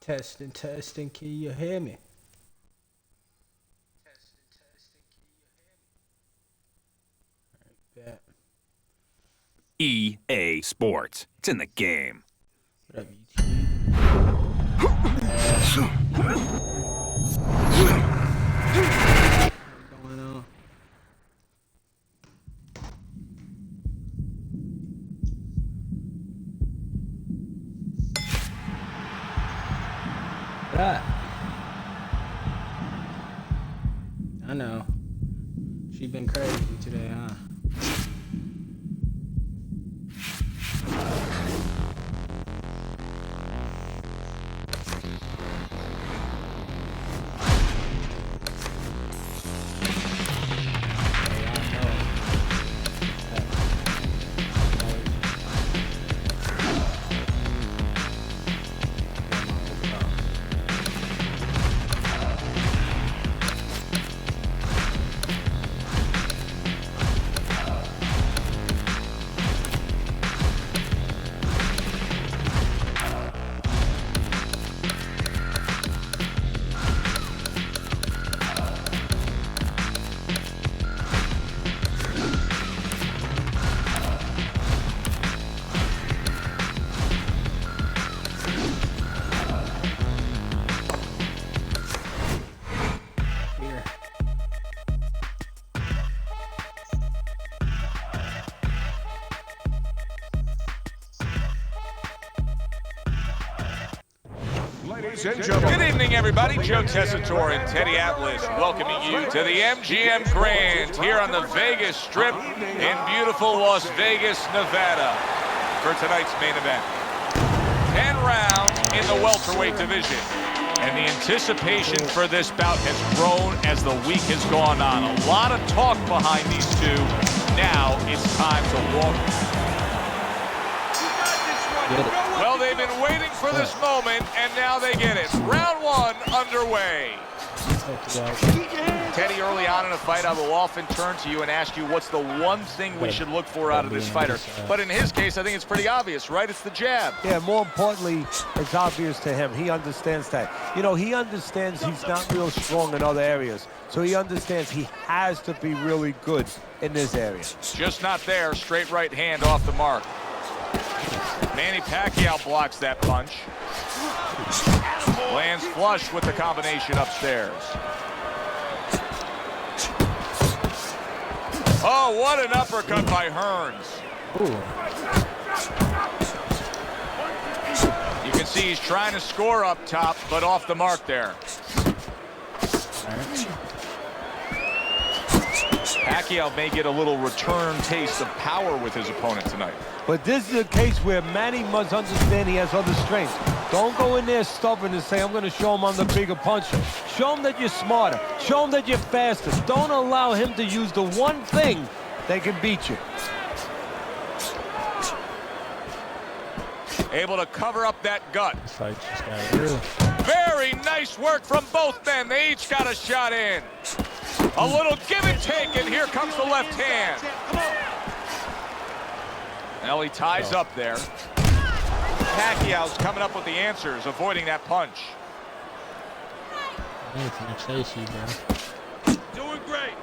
Testing, testing, can you hear me? Testing, testing, can you hear me? Alright, bet. EA Sports. It's in the game. What up, YouTube? What's going on? That. I know. She been crazy today, huh? Good evening, everybody. Joe Tessitore and Teddy Atlas welcoming you to the MGM Grand here on the Vegas Strip in beautiful Las Vegas, Nevada for tonight's main event. 10 rounds in the welterweight division. And the anticipation for this bout has grown as the week has gone on. A lot of talk behind these two. Now it's time to walk. Well, they've been waiting for this moment, and now they get it. Round one underway. Teddy, early on in a fight, I will often turn to you and ask you what's the one thing we should look for out of this fighter. But in his case, I think it's pretty obvious, right? It's the jab. Yeah, more importantly, it's obvious to him. He understands that. You know, he understands he's not real strong in other areas. So he understands he has to be really good in this area. Just not there. Straight right hand off the mark. Manny Pacquiao blocks that punch. Lands flush with the combination upstairs. Oh, what an uppercut by Hearns. You can see he's trying to score up top, but off the mark there. Pacquiao may get a little return taste of power with his opponent tonight. But this is a case where Manny must understand he has other strengths. Don't go in there stubborn and say, I'm going to show him I'm the bigger puncher. Show him that you're smarter. Show him that you're faster. Don't allow him to use the one thing that can beat you. Able to cover up that gut. Very nice work from both men. They each got a shot in. A little give and take, and here comes the left hand. Now he ties up there. Pacquiao's coming up with the answers, avoiding that punch. Anything to chase you, bro. Doing great.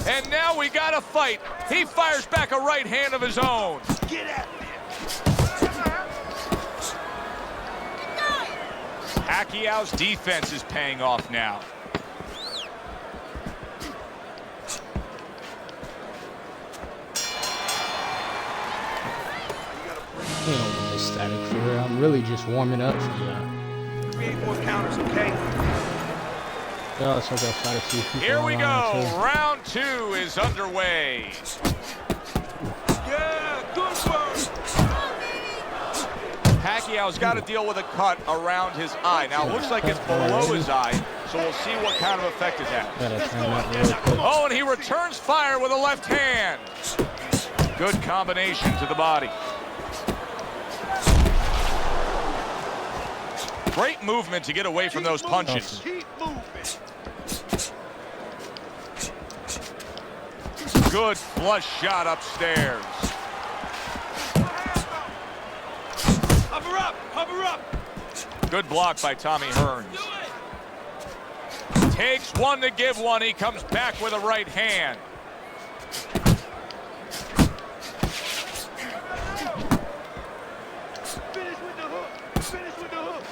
And now we got a fight. He fires back a right hand of his own. Get at me. Pacquiao's defense is paying off now. You don't want this static fear. I'm really just warming up for that. Create more counters, okay? Yeah, let's hope I try to see people. Here we go. Too. Round two is underway. Yeah, good work. Pacquiao's got to deal with a cut around his eye. Now, it looks like it's below his eye, so we'll see what kind of effect it has. Oh, and he returns fire with a left hand. Good combination to the body. Great movement to get away from those punches. Keep moving. Good flush shot upstairs. Cover up. Good block by Tommy Hearns. Takes one to give one. He comes back with a right hand. Finish with the hook. Finish with the hook.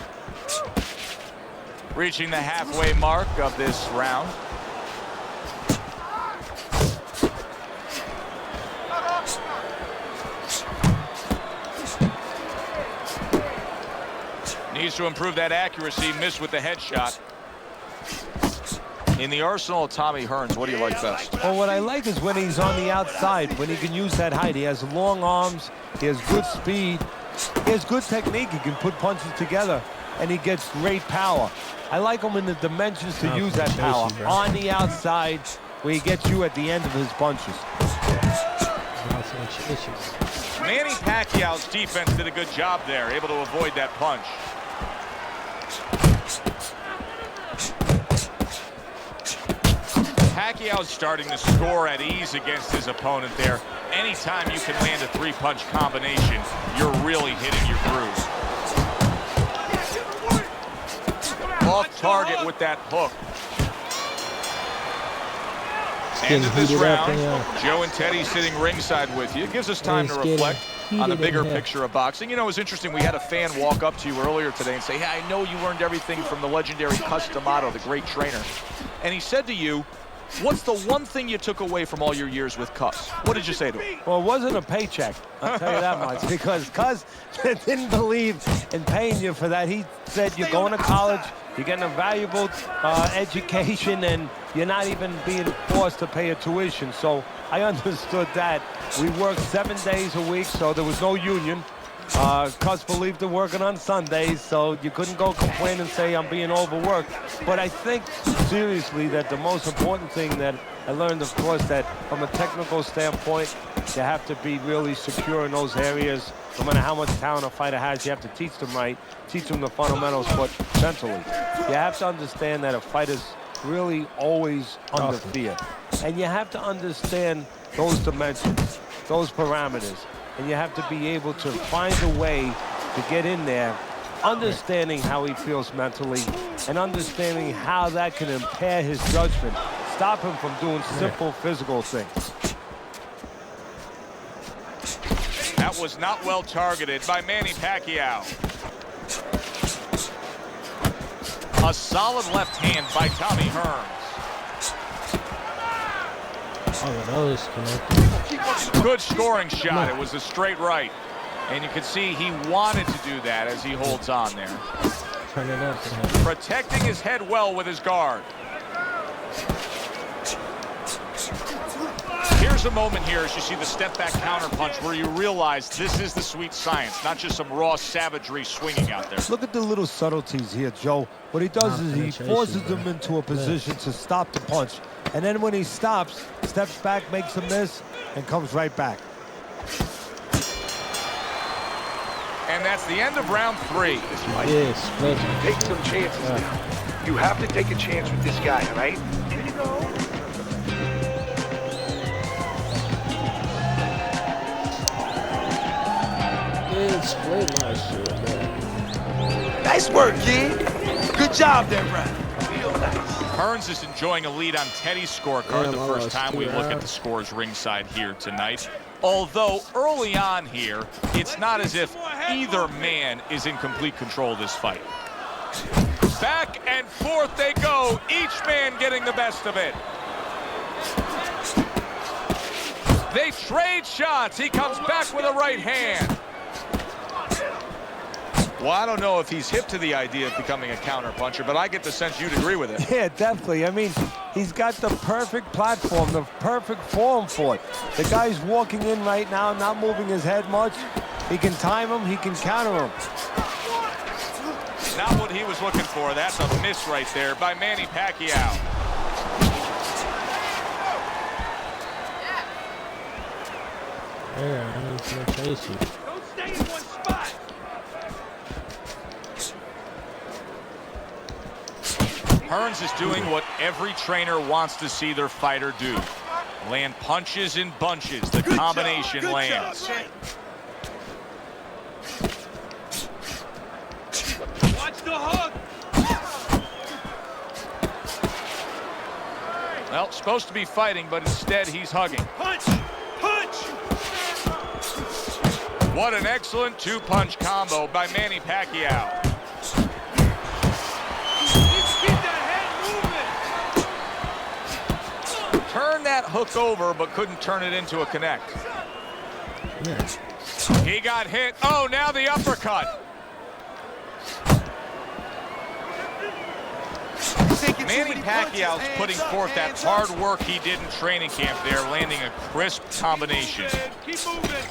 Reaching the halfway mark of this round. Needs to improve that accuracy. Missed with the headshot. In the arsenal of Tommy Hearns, what do you like best? Well, what I like is when he's on the outside, when he can use that height. He has long arms, he has good speed, he has good technique. He can put punches together, and he gets great power. I like him in the dimensions to use that power. On the outside, where he gets you at the end of his punches. Manny Pacquiao's defense did a good job there, able to avoid that punch. Pacquiao's starting to score at ease against his opponent there. Anytime you can land a three-punch combination, you're really hitting your groove. Off target with that hook. End of this round. Joe and Teddy sitting ringside with you. It gives us time to reflect on the bigger picture of boxing. You know, it was interesting. We had a fan walk up to you earlier today and say, hey, I know you learned everything from the legendary Cus D'Amato, the great trainer. And he said to you, what's the one thing you took away from all your years with Cus? What did you say to him? Well, it wasn't a paycheck, I'll tell you that much, because Cus didn't believe in paying you for that. He said you're going to college, you're getting a valuable education, and you're not even being forced to pay a tuition. So I understood that. We worked 7 days a week, so there was no union. Cus believed in working on Sundays, so you couldn't go complain and say I'm being overworked. But I think, seriously, that the most important thing that I learned, of course, that from a technical standpoint, you have to be really secure in those areas. No matter how much talent a fighter has, you have to teach them right, teach them the fundamentals, but mentally. You have to understand that a fighter's really always under fear. And you have to understand those dimensions, those parameters. And you have to be able to find a way to get in there, understanding how he feels mentally and understanding how that can impair his judgment, stop him from doing simple physical things. That was not well targeted by Manny Pacquiao. A solid left hand by Tommy Hearns. Oh, that was connected. Good scoring shot. It was a straight right. And you can see he wanted to do that as he holds on there. Turn it up. Protecting his head well with his guard. Here's a moment here as you see the step back counter punch where you realize this is the sweet science, not just some raw savagery swinging out there. Look at the little subtleties here, Joe. What he does is he forces them into a position to stop the punch. And then when he stops, steps back, makes a miss, and comes right back. And that's the end of round 3. Yes, Take some chances now. You have to take a chance with this guy, all right? Here you go. It's split last year, man. Nice work, kid. Good job there, Brad. Real nice. Hearns is enjoying a lead on Teddy's scorecard the first time we look at the scores ringside here tonight. Although early on here, it's not as if either man is in complete control of this fight. Back and forth they go, each man getting the best of it. They trade shots. He comes back with a right hand. Well, I don't know if he's hip to the idea of becoming a counterpuncher, but I get the sense you'd agree with it. Yeah, definitely. I mean, he's got the perfect platform, the perfect form for it. The guy's walking in right now, not moving his head much. He can time him, he can counter him. Not what he was looking for. That's a miss right there by Manny Pacquiao. Yeah, I need to chase you. Don't stay in one spot. Hearns is doing what every trainer wants to see their fighter do. Land punches in bunches. The combination lands. Well, supposed to be fighting, but instead he's hugging. Punch! Punch! What an excellent two-punch combo by Manny Pacquiao. Keep that head moving! Turned that hook over, but couldn't turn it into a connect. He got hit. Oh, now the uppercut. Manny Pacquiao's putting forth that hard work he did in training camp there, landing a crisp combination. Keep moving!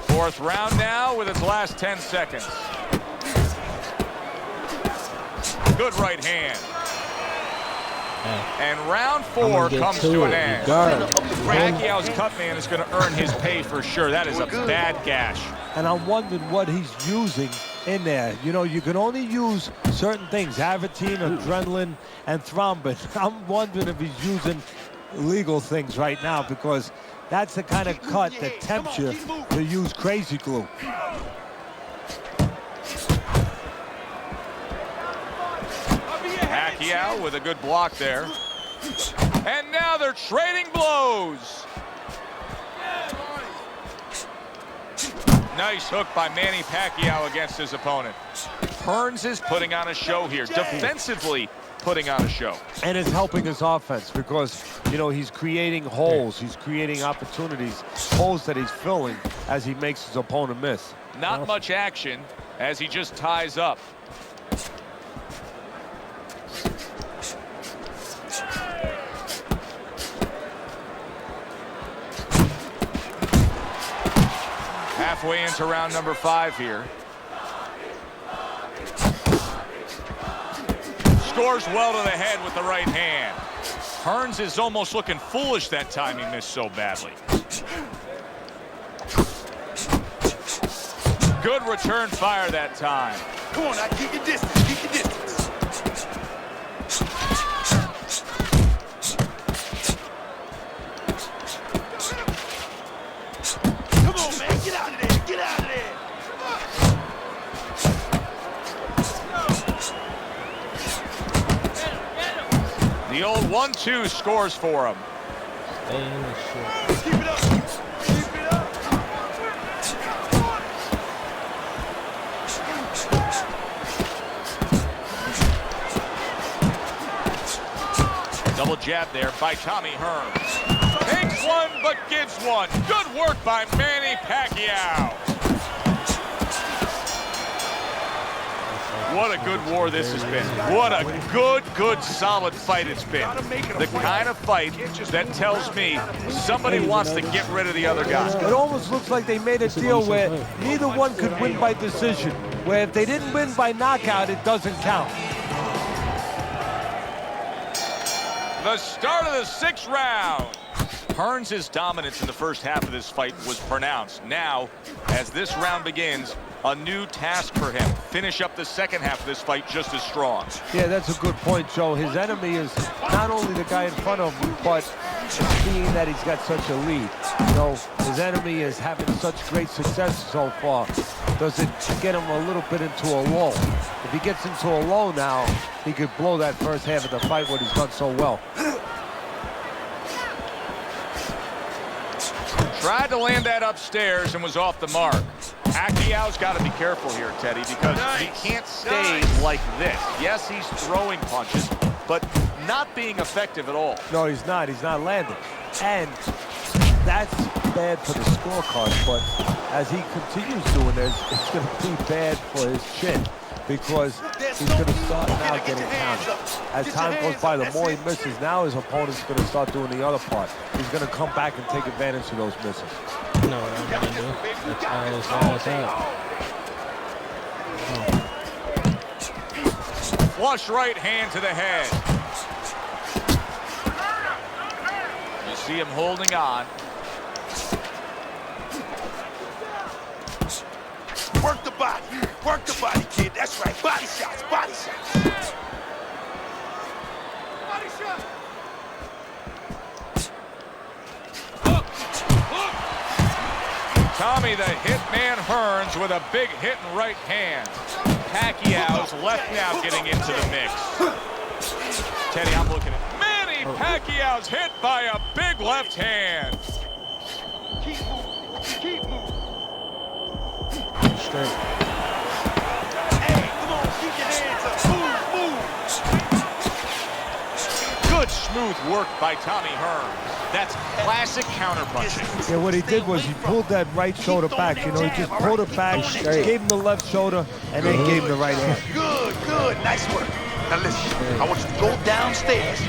Fourth round now with its last 10 seconds. Good right hand. And round 4 comes to an end. Pacquiao's cut man is going to earn his pay for sure. That is a bad gash. And I'm wondering what he's using in there. You know, you can only use certain things, Avitine, adrenaline, and thrombin. I'm wondering if he's using illegal things right now, because that's the kind of cut that tempts you to use crazy glue. Pacquiao with a good block there. And now they're trading blows. Nice hook by Manny Pacquiao against his opponent. Hearns is putting on a show here, defensively putting on a show. And it's helping his offense because, you know, he's creating holes. He's creating opportunities, holes that he's filling as he makes his opponent miss. Not much action as he just ties up. Halfway into round number 5 here. Scores well to the head with the right hand. Hearns is almost looking foolish that time he missed so badly. Good return fire that time. Come on, now keep your distance, keep your distance. Come on, man, get out of there, get out of there. The old 1-2 scores for him. Stay in the shit. Keep it up, keep it up. Double jab there by Tommy Hearns. Takes one, but gives one. Good work by Manny Pacquiao. What a good war this has been. What a good, solid fight it's been. The kind of fight that tells me somebody wants to get rid of the other guy. It almost looks like they made a deal where neither one could win by decision, where if they didn't win by knockout, it doesn't count. The start of the 6th round. Hearns' dominance in the first half of this fight was pronounced. Now, as this round begins, a new task for him. Finish up the second half of this fight just as strong. Yeah, that's a good point, Joe. His enemy is not only the guy in front of him, but being that he's got such a lead. You know, his enemy is having such great success so far. Does it get him a little bit into a lull? If he gets into a lull now, he could blow that first half of the fight, what he's done so well. Tried to land that upstairs and was off the mark. Pacquiao's got to be careful here, Teddy, because he can't stay like this. Yes, he's throwing punches, but not being effective at all. No, he's not. He's not landing. And that's bad for the scorecard, but as he continues doing this, it's going to be bad for his chin, because he's going to start now getting counted. As time goes by, the more he misses, now his opponent's going to start doing the other part. He's going to come back and take advantage of those misses. No, what I'm gonna do. That's all it's out. Flush right hand to the head. You see him holding on. Work the body, kid. That's right, body shots, body shots. Body shot. Tommy Tommy the Hitman Hearns with a big hit and right hand. Pacquiao's left now getting into the mix. Teddy, I'm looking at Manny Pacquiao's hit by a big left hand. Keep moving. Keep moving. Straight. Hey, come on, keep your hands up. Move, move. Good smooth work by Tommy Hearns. That's classic counterpunching. Yeah, what he did was he pulled that right shoulder back. You know, he just pulled it back, gave him the left shoulder, and then gave him the right hand. Good, good. Nice work. Now listen, I want you to go downstairs.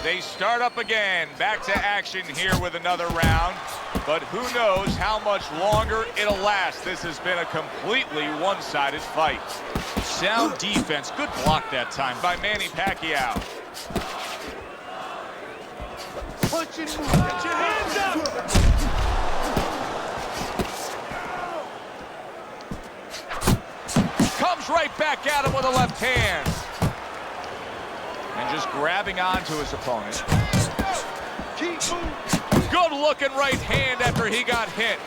They start up again. Back to action here with another round. But who knows how much longer it'll last. This has been a completely one-sided fight. Sound defense. Good block that time by Manny Pacquiao. Punch and move. Get your hands up. Comes right back at him with a left hand. And just grabbing onto his opponent. Keep moving. Good looking right hand after he got hit.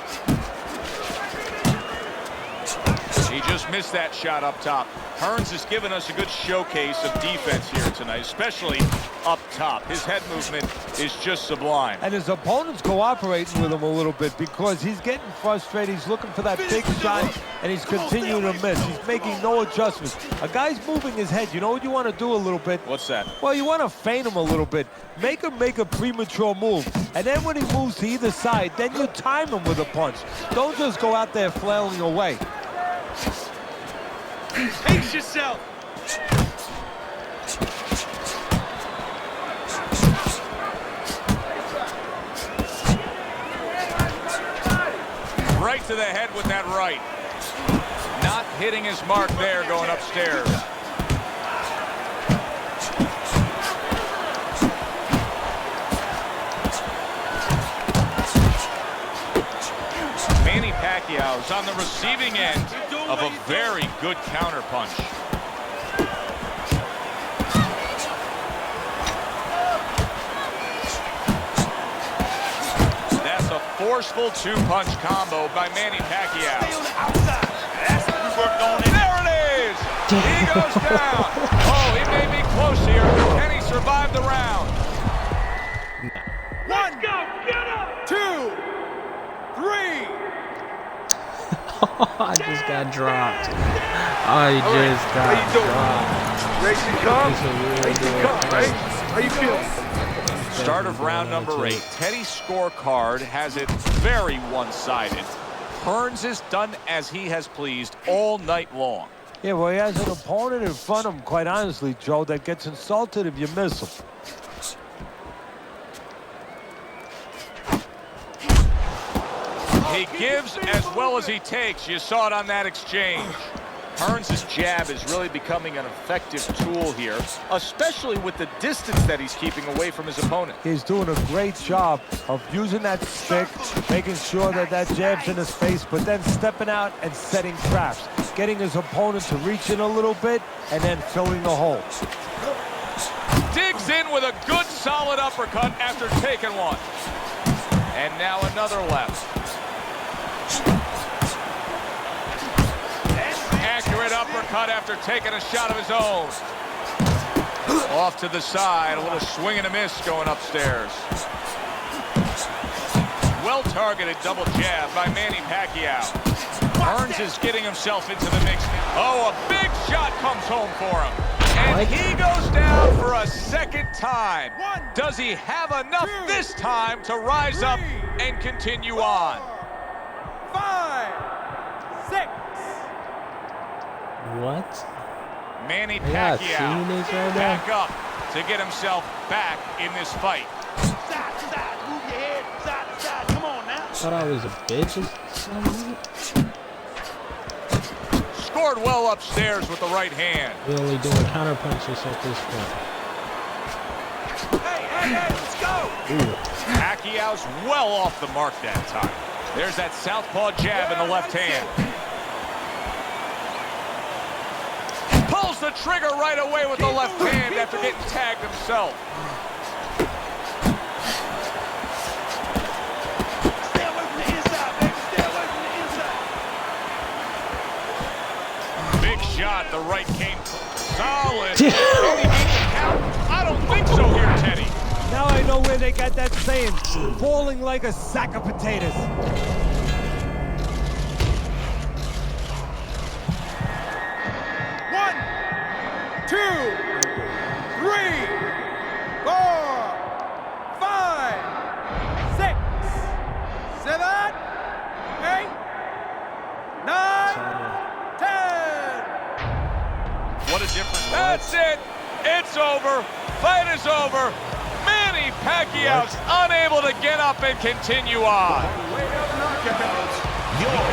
He just missed that shot up top. Hearns has given us a good showcase of defense here tonight, especially up top. His head movement is just sublime. And his opponent's cooperating with him a little bit because he's getting frustrated. He's looking for that big shot, and he's continuing to miss. He's making no adjustments. A guy's moving his head. You know what you want to do a little bit? What's that? Well, you want to feint him a little bit. Make him make a premature move. And then when he moves to either side, then you time him with a punch. Don't just go out there flailing away. Pace yourself. Right to the head with that right. Not hitting his mark there going upstairs. Manny Pacquiao's on the receiving end of a very good counterpunch. That's a forceful two-punch combo by Manny Pacquiao. Stay on the outside. That's what we worked on. There it is! He goes down. Oh, he may be close here. Can he survive the round? One, go, get up. 2, 3. I just got dropped. I just got dropped. Ready to come? It's a real Ready to deal. come, right? How you feeling? Start of round number 8. Teddy's scorecard has it very one-sided. Hearns has done as he has pleased all night long. Yeah, well, he has an opponent in front of him, quite honestly, Joe, that gets insulted if you miss him. He gives as well as he takes. You saw it on that exchange. Hearns' jab is really becoming an effective tool here, especially with the distance that he's keeping away from his opponent. He's doing a great job of using that stick, making sure that that jab's in his face, but then stepping out and setting traps, getting his opponent to reach in a little bit, and then filling the hole. Digs in with a good solid uppercut after taking one. And now another left. Accurate uppercut after taking a shot of his own. Off to the side, a little swing and a miss going upstairs. Well-targeted double jab by Manny Pacquiao. Hearns is getting himself into the mix. Oh, a big shot comes home for him. And he goes down for a second time. Does he have enough this time to rise up and continue on? 5, 6. What? Manny Yeah, Pacquiao seeing this right back up to get himself back in this fight. Side to side. Move your head side to side. Come on now. Thought I was a bitch or something. Scored well upstairs with the right hand. We're only doing counter punches at this point. Hey, let's go. Ooh. Pacquiao's well off the mark that time. There's that southpaw jab in the left hand. Pulls the trigger right away with the left hand after getting tagged himself. Stay away from the inside, baby. Stay away from the inside. Big shot, the right came solid. Can he make the count? I don't think so here, Teddy. Now I know where they got that saying, falling like a sack of potatoes. 1, 2, 3, 4, 5, 6, 7, 8, 9, 10. What a difference. That's it. It's over. Fight is over. Manny Pacquiao's unable to get up and continue on. Way up knockouts. Your